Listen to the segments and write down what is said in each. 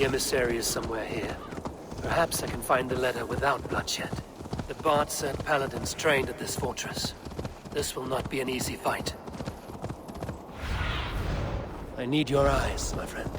The emissary is somewhere here. Perhaps I can find the letter without bloodshed. The Bard said paladins trained at this fortress. This will not be an easy fight. I need your eyes, my friend.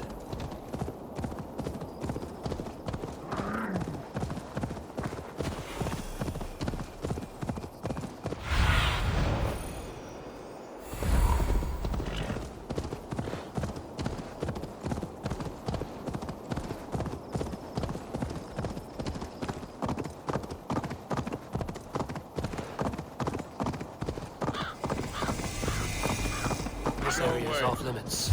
This area is off limits.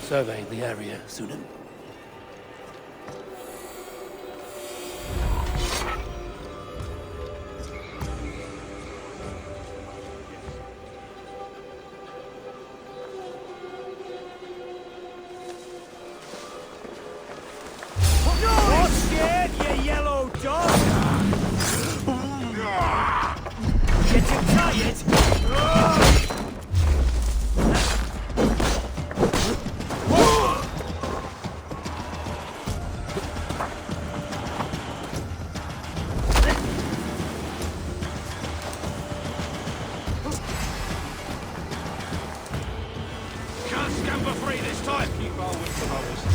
Survey the area, Sunan. Not scared, you yellow dog! Getting tired?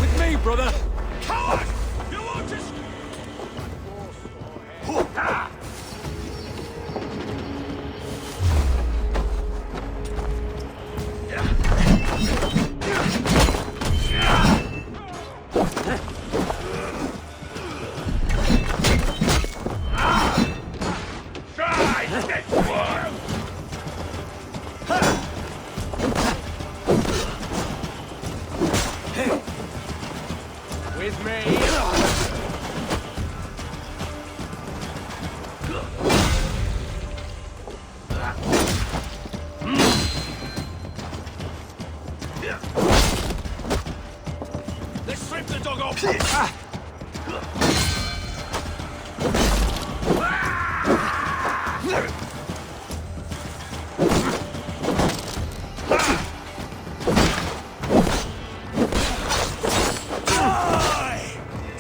With me, brother! Coward! You want to... With me! Let's strip the dog off!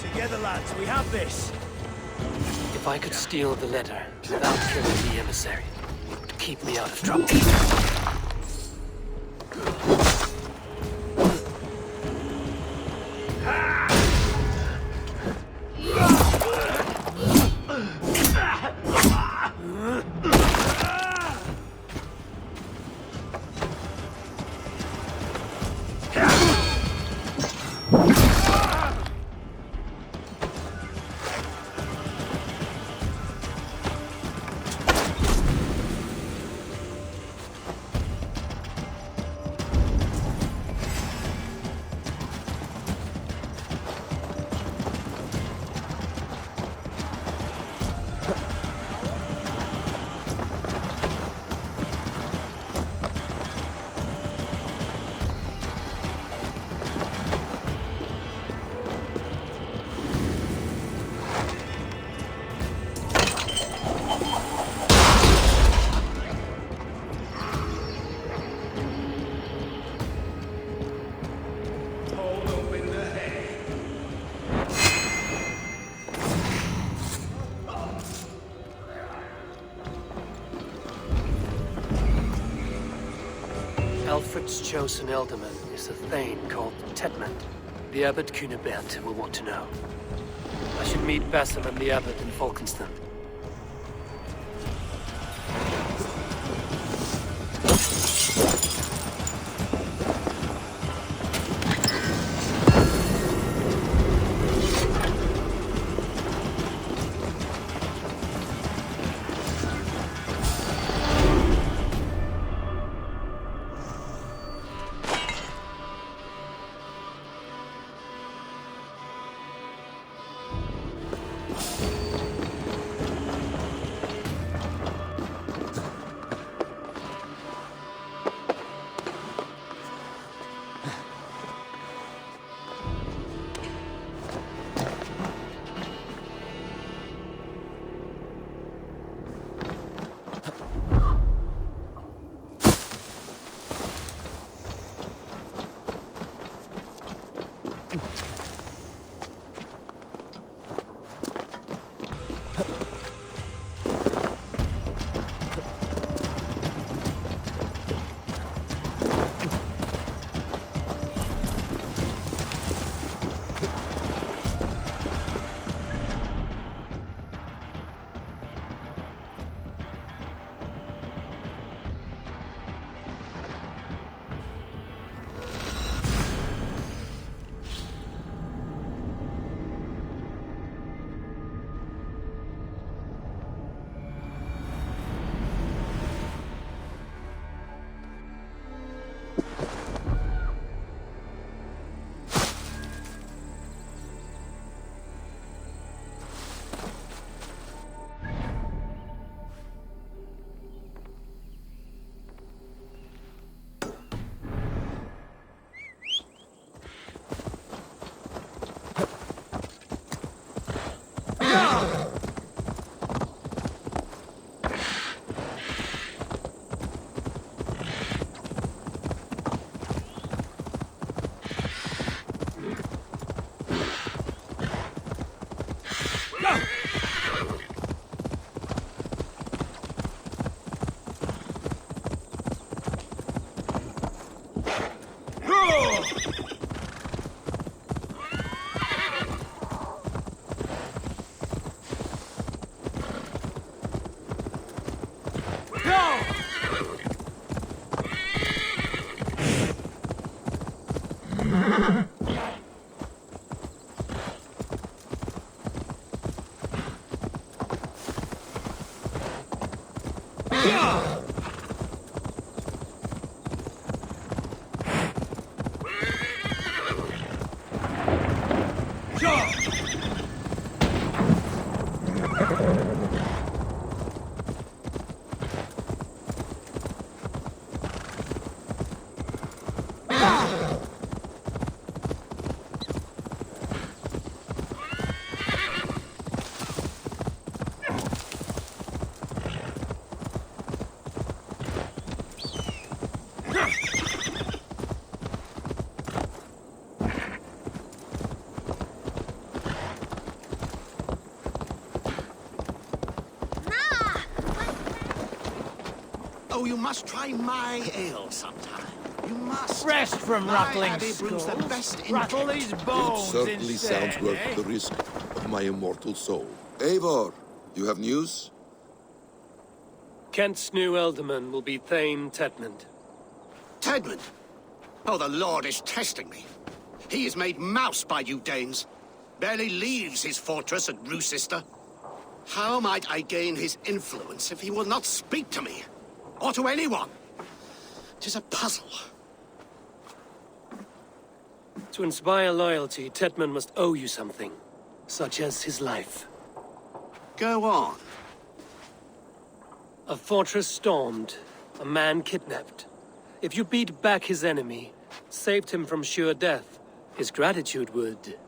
Together, lads, we have this. If I could steal the letter without killing the emissary, it would keep me out of trouble. Alfred's chosen elderman is a thane called Tedmund. The Abbot Cunibert will want to know. I should meet Basil and the Abbot in Falkenston. Oh, you must try my ale sometime. You must. Rest from My rattling abbey brews the skulls. best in Rattle Kent. these It bones certainly instead, sounds worth eh? the risk of my immortal soul. Eivor, you have news? Kent's new ealdorman will be Thane Tedmund. Tedmund? Oh, the Lord is testing me. He is made mouse by you Danes. Barely leaves his fortress at Roosister. How might I gain his influence if he will not speak to me? Or to anyone? 'Tis a puzzle. To inspire loyalty, Tedmund must owe you something, such as his life. Go on. A fortress stormed, a man kidnapped. If you beat back his enemy, saved him from sure death, his gratitude would...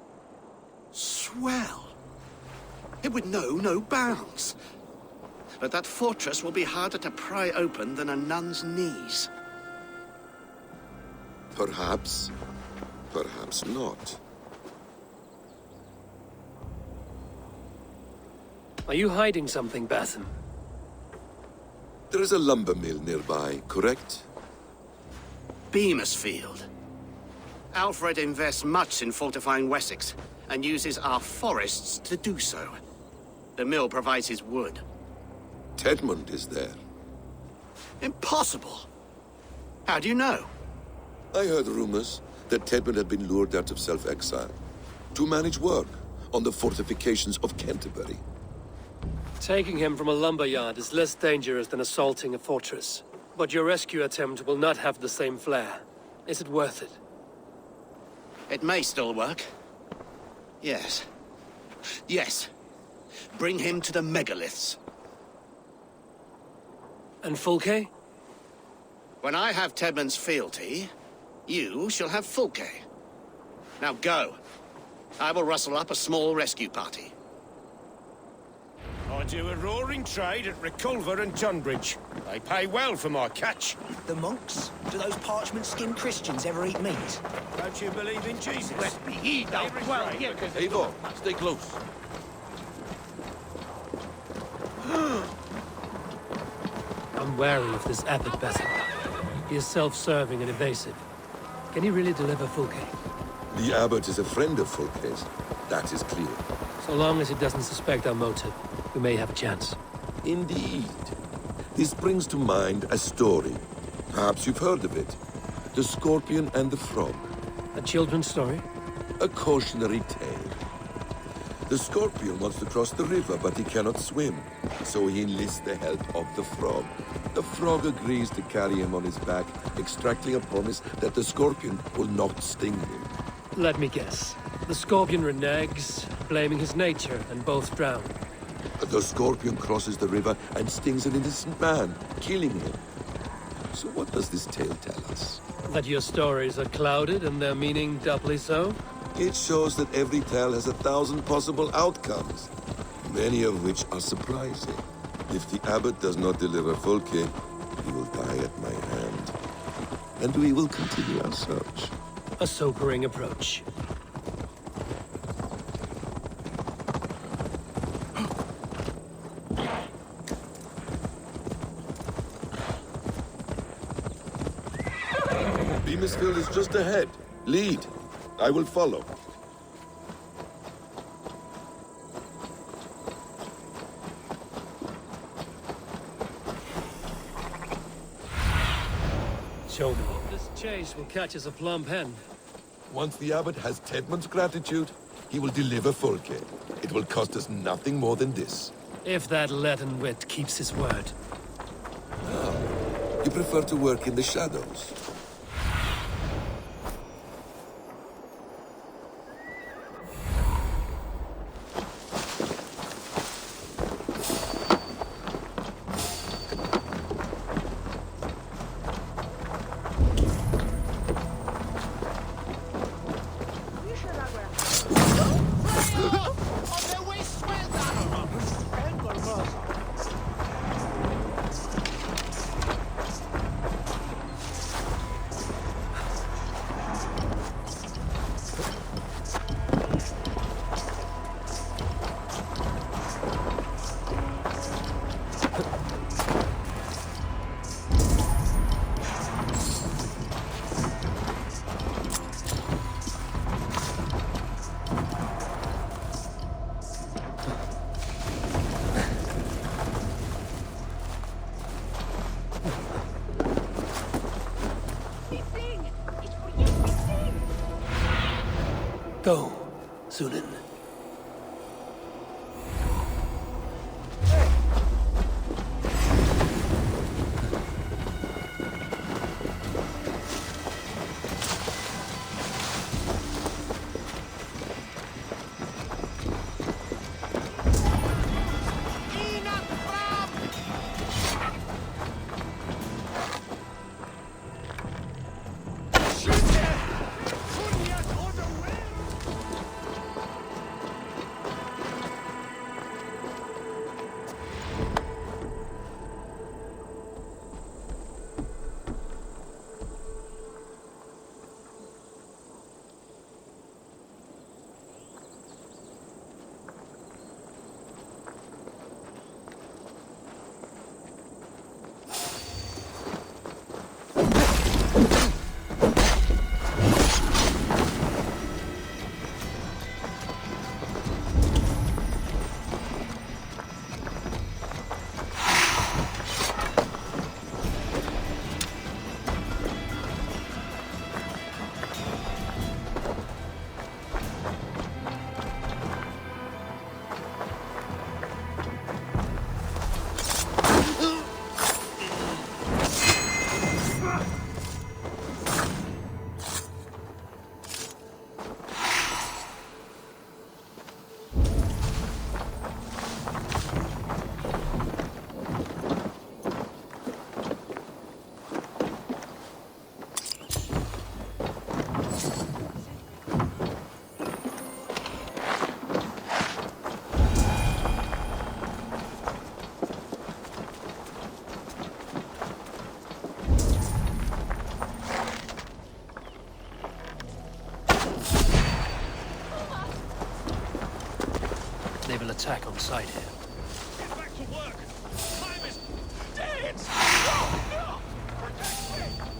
Swell. It would know no bounds. But that fortress will be harder to pry open than a nun's knees. Perhaps. Perhaps not. Are you hiding something, Basim? There is a lumber mill nearby, correct? Beamisfield. Alfred invests much in fortifying Wessex, and uses our forests to do so. The mill provides his wood. Tedmund is there. Impossible! How do you know? I heard rumors that Tedmund had been lured out of self-exile to manage work on the fortifications of Canterbury. Taking him from a lumberyard is less dangerous than assaulting a fortress. But your rescue attempt will not have the same flair. Is it worth it? It may still work. Yes. Yes. Bring him to the megaliths. And Fulke? When I have Tedmund's fealty, you shall have Fulke. Now go. I will rustle up a small rescue party. I do a roaring trade at Reculver and Tunbridge. They pay well for my catch. The monks? Do those parchment-skinned Christians ever eat meat? Don't you believe in Jesus? Let me eat thou well here. Eivor, stay close. I'm wary of this abbot, Basim. He is self-serving and evasive. Can he really deliver Fulke? The abbot is a friend of Fulke's. That is clear. So long as he doesn't suspect our motive, we may have a chance. Indeed. This brings to mind a story. Perhaps you've heard of it. The Scorpion and the Frog. A children's story? A cautionary tale. The Scorpion wants to cross the river, but he cannot swim. So he enlists the help of the Frog. The Frog agrees to carry him on his back, extracting a promise that the Scorpion will not sting him. Let me guess. The Scorpion reneges, blaming his nature, and both drown. The Scorpion crosses the river and stings an innocent man, killing him. So what does this tale tell us? That your stories are clouded and their meaning doubly so? It shows that every tale has 1,000 possible outcomes, many of which are surprising. If the abbot does not deliver Fulke, he will die at my hand. And we will continue our search. A sobering approach. Beamisfield is just ahead. Lead. I will follow. Show me. This chase will catch us a plump hen. Once the abbot has Tedmund's gratitude, he will deliver Fulke. It will cost us nothing more than this. If that leaden wit keeps his word. You prefer to work in the shadows. Go, Zulin. They will attack on sight here. Get back to work! Time is dead! No! Protect me!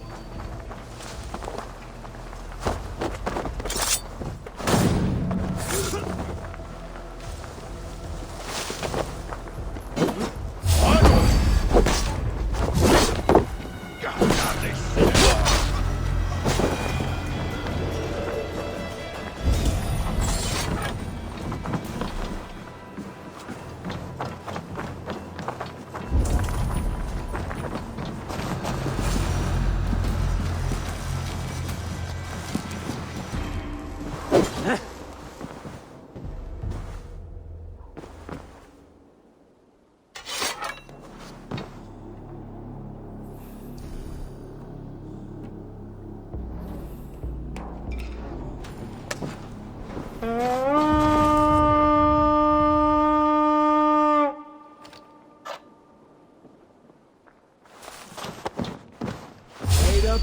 Wait up.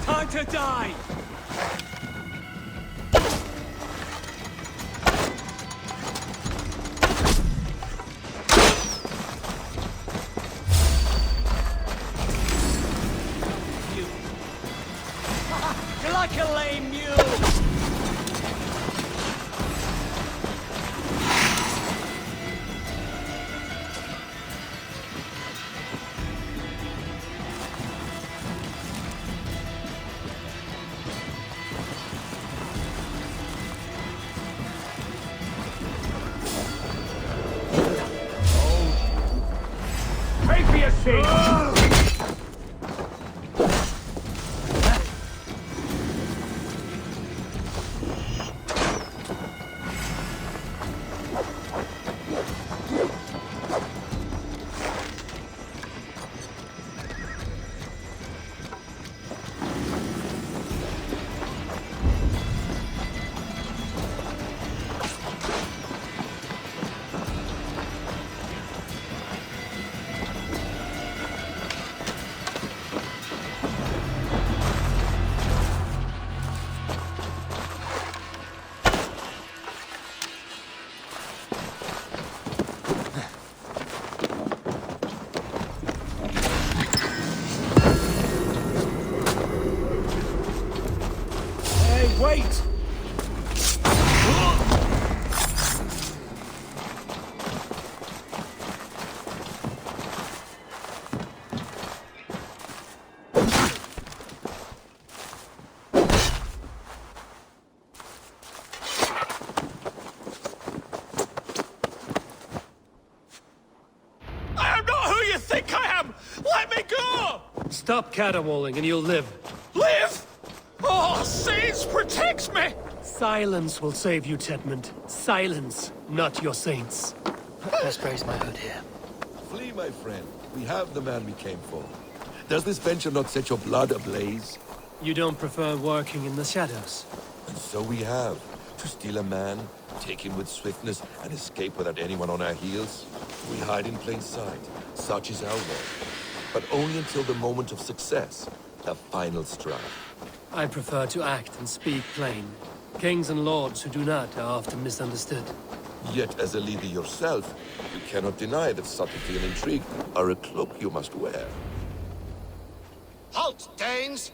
Time to die! You. You're like a lame mule! Pray for your sins! Stop caterwauling and you'll live. Live! Oh, saints, protect me! Silence will save you, Tedmund. Silence, not your saints. Best raise my hood here. Flee, my friend. We have the man we came for. Does this venture not set your blood ablaze? You don't prefer working in the shadows? And so we have. To steal a man, take him with swiftness, and escape without anyone on our heels. We hide in plain sight. Such is our way. But only until the moment of success. The final strike. I prefer to act and speak plain. Kings and lords who do not are often misunderstood. Yet, as a leader yourself, you cannot deny that subtlety and intrigue are a cloak you must wear. Halt, Danes!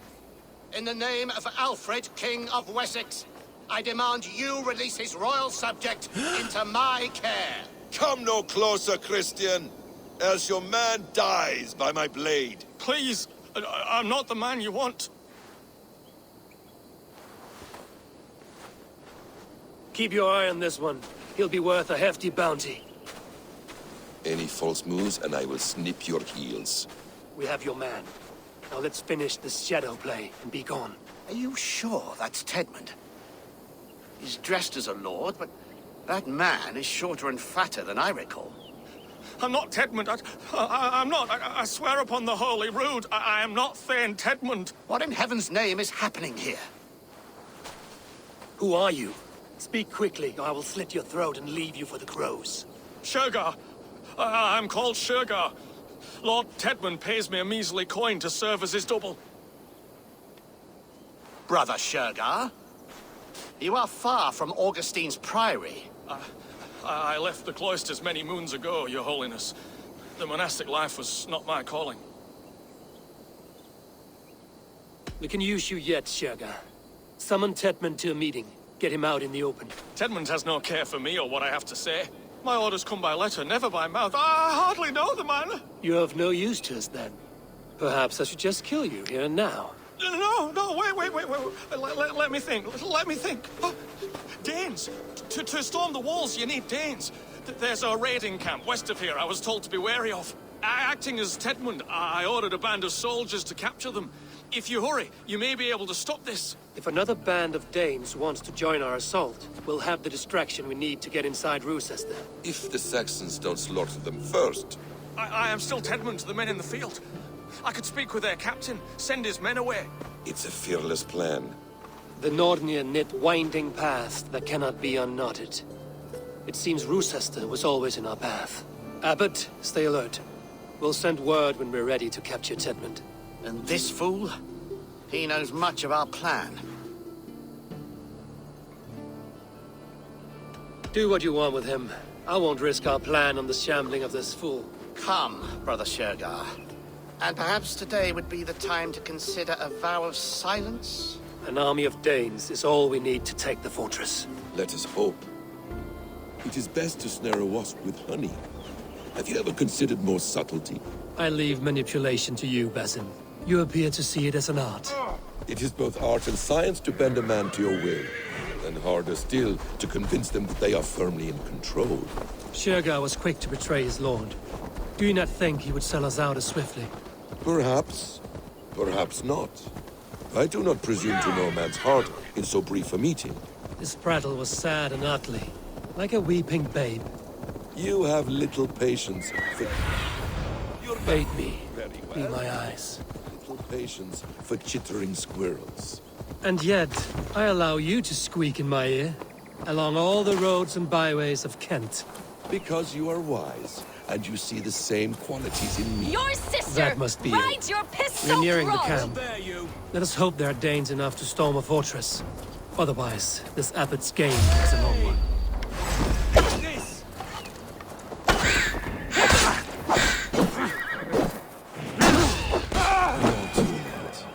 In the name of Alfred, King of Wessex, I demand you release his royal subject into my care. Come no closer, Christian, else your man dies by my blade. Please, I'm not the man you want. Keep your eye on this one. He'll be worth a hefty bounty. Any false moves, and I will snip your heels. We have your man. Now let's finish this shadow play and be gone. Are you sure that's Tedmund? He's dressed as a lord, but that man is shorter and fatter than I recall. I'm not Tedmund. I'm not. I swear upon the Holy Rood, I am not Thane Tedmund. What in heaven's name is happening here? Who are you? Speak quickly, or I will slit your throat and leave you for the crows. Shergar. I'm called Shergar. Lord Tedmund pays me a measly coin to serve as his double. Brother Shergar? You are far from Augustine's priory. I left the cloisters many moons ago, Your Holiness. The monastic life was not my calling. We can use you yet, Shergar. Summon Tedmund to a meeting. Get him out in the open. Tedmund has no care for me or what I have to say. My orders come by letter, never by mouth. I hardly know the man. You're of no use to us, then. Perhaps I should just kill you here and now. No, wait. Let me think. Let me think. Oh, Danes. To storm the walls, you need Danes. There's a raiding camp west of here I was told to be wary of. Acting as Tedmund, I ordered a band of soldiers to capture them. If you hurry, you may be able to stop this. If another band of Danes wants to join our assault, we'll have the distraction we need to get inside Rochester. If the Saxons don't slaughter them first. I am still Tedmund to the men in the field. I could speak with their captain, send his men away. It's a fearless plan. The Nordnir knit winding paths that cannot be unknotted. It seems Rochester was always in our path. Abbot, stay alert. We'll send word when we're ready to capture Tedmund. And this fool? He knows much of our plan. Do what you want with him. I won't risk our plan on the shambling of this fool. Come, Brother Shergar. And perhaps today would be the time to consider a vow of silence? An army of Danes is all we need to take the fortress. Let us hope. It is best to snare a wasp with honey. Have you ever considered more subtlety? I leave manipulation to you, Basim. You appear to see it as an art. It is both art and science to bend a man to your will, and harder still to convince them that they are firmly in control. Shergar was quick to betray his lord. Do you not think he would sell us out as swiftly? Perhaps. Perhaps not. I do not presume to know a man's heart in so brief a meeting. His prattle was sad and ugly, like a weeping babe. You have little patience for... Bait me. Very Be well. my eyes. Little patience for chittering squirrels. And yet, I allow you to squeak in my ear, along all the roads and byways of Kent. Because you are wise, and you see the same qualities in me. Your sister That must be it. rides your pistol We're nearing the throne. camp. There, you. Let us hope there are Danes enough to storm a fortress. Otherwise, this abbot's game is a long one. This. Not yet.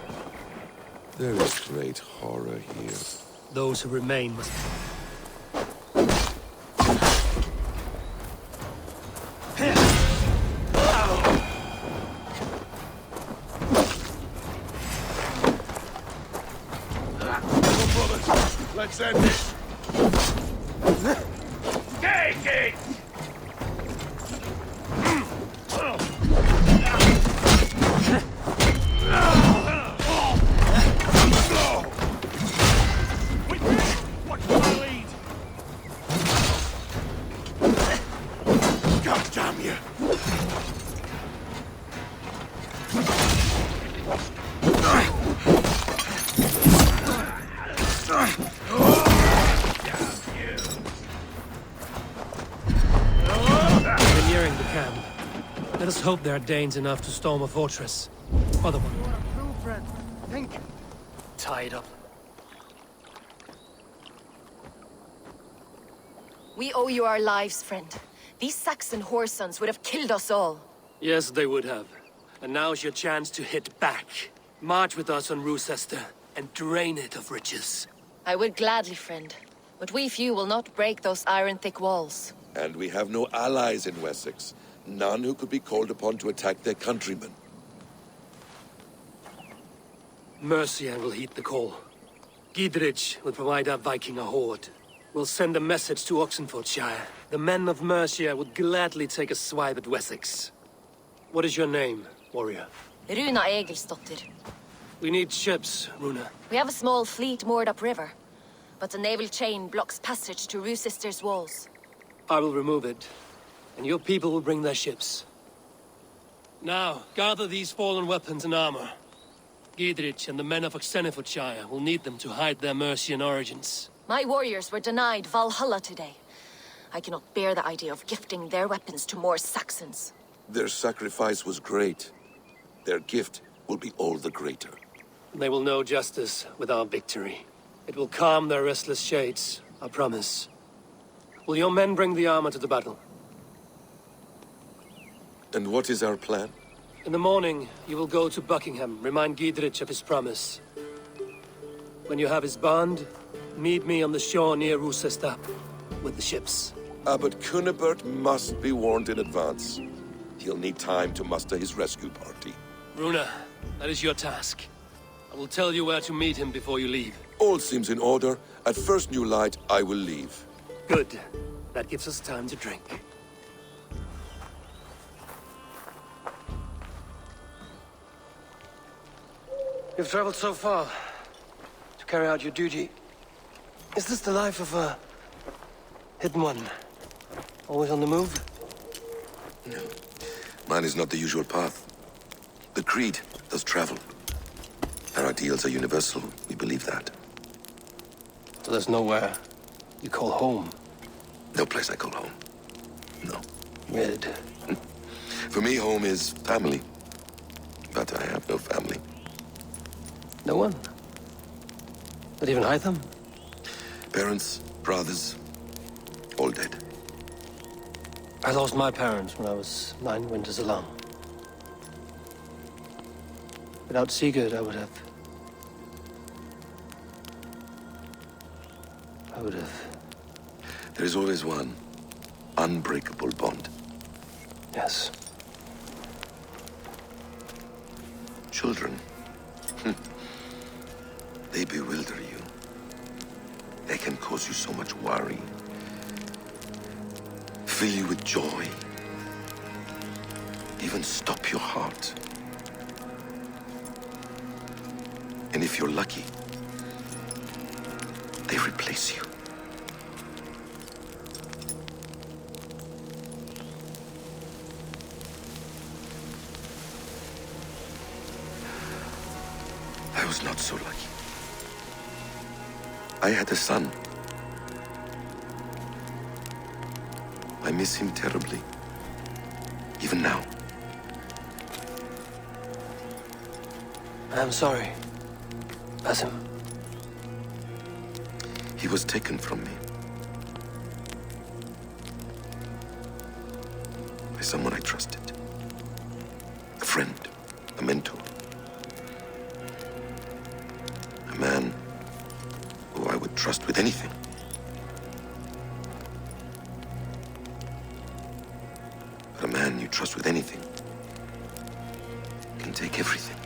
There is great horror here. Those who remain must... Let's end this. Take it! camp. Let us hope there are Danes enough to storm a fortress. Otherwise... Tied up. We owe you our lives, friend. These Saxon whoresons would have killed us all. Yes, they would have. And now's your chance to hit back. March with us on Rochester and drain it of riches. I would gladly, friend. But we few will not break those iron-thick walls. And we have no allies in Wessex. None who could be called upon to attack their countrymen. Mercia will heed the call. Gidrich will provide our Viking a horde. We'll send a message to Oxenfordshire. The men of Mercia would gladly take a swipe at Wessex. What is your name, warrior? Runa Egilsdotter. We need ships, Runa. We have a small fleet moored upriver, but the naval chain blocks passage to Rochester's walls. I will remove it, and your people will bring their ships. Now, gather these fallen weapons and armor. Gidrich and the men of Oxenfordshire will need them to hide their Mercian origins. My warriors were denied Valhalla today. I cannot bear the idea of gifting their weapons to more Saxons. Their sacrifice was great. Their gift will be all the greater. They will know justice with our victory. It will calm their restless shades, I promise. Will your men bring the armor to the battle? And what is our plan? In the morning, you will go to Buckingham, remind Gidrich of his promise. When you have his bond, meet me on the shore near Rochester with the ships. Abbot Cunibert must be warned in advance. He'll need time to muster his rescue party. Runa, that is your task. I will tell you where to meet him before you leave. All seems in order. At first new light, I will leave. Good. That gives us time to drink. You've traveled so far to carry out your duty. Is this the life of a hidden one? Always on the move? No. Mine is not the usual path. The Creed does travel. Our ideals are universal. We believe that. So there's nowhere you call home? No place I call home. No. Weird. For me, home is family. But I have no family. No one? Not even Hytham? Parents, brothers, all dead. I lost my parents when I was 9 winters alone. Without Sigurd, I would have... There is always one unbreakable bond. Yes. Children. They bewilder you. They can cause you so much worry. Fill you with joy. Even stop your heart. And if you're lucky, they replace you. I was not so lucky. I had a son. I miss him terribly. Even now. I am sorry. Basim. He was taken from me. By someone I trusted. A friend. A mentor. A man who I would trust with anything. But a man you trust with anything can take everything.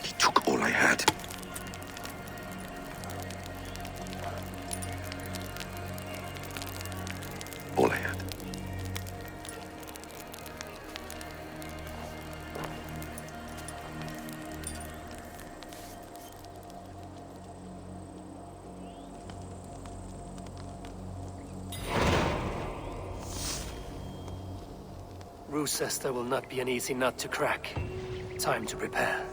He took all I had. All I had. Rochester will not be an easy nut to crack. Time to prepare.